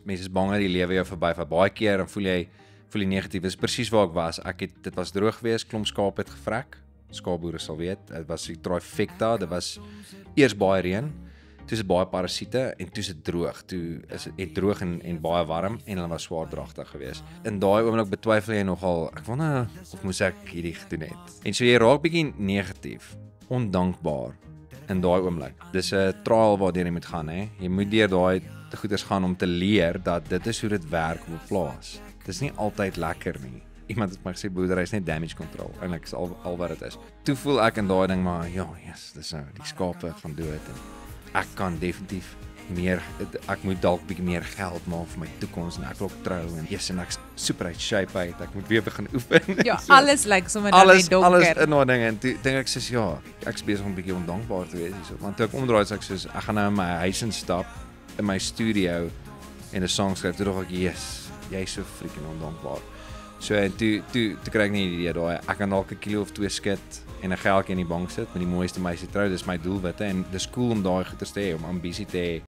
mense is bang dat die lewe jou verbyvat. Baie keer dan voel jy negatief. Dis presies waar ek was. Dit was droog geweest, klomp skaap het gevrek. Skaapboere sal weet. Dit was die trifecta, dit was eers baie reën, toe is dit baie parasiete en toe is dit droog. Toe is dit droog en baie warm en hulle was swaardragtig geweest. In daai oomblik betwyfel jy nogal, ek wonder of moes ek hierdie gedoen het. En so jy raak bietjie negatief, ondankbaar in daai oomblik. Dis 'n trial waardeur jy moet gaan, hè. Jy moet deur daai goeders gaan om te leer dat dit is hoe dit werk op 'n plaas. Dis nie altyd lekker nie. Iemand het my gesê boerdery is net damage control. Eintlik is al wat dit is. Toe voel ek in daai ding maar ja, yes, dis nou die skape gaan dood en ek kan definitief meer, ek moet dalk bietjie meer geld maak vir my toekoms en ek wil ook trou en yes, en ek super uit shape uit. Ek moet weer begin oefen. Ja, so, alles lyk sommer nou net donker. Alles in daai ding en toe dink ek soos ja, ek's besig om 'n bietjie ondankbaar te wees hierso. Want toe ek omdraai is ek soos ek gaan nou in my huis instap in my studio en 'n song skryf. Toe dink ek yes, jy's so freaking ondankbaar. So en toe kry ek nie die idee daai ek kan dalk 'n kilo of 2 skit en 'n geldjie in die bank sit met die mooiste meisie trou. Dis my doelwitte en dis cool om daai goeie te hê, om ambisie te hê.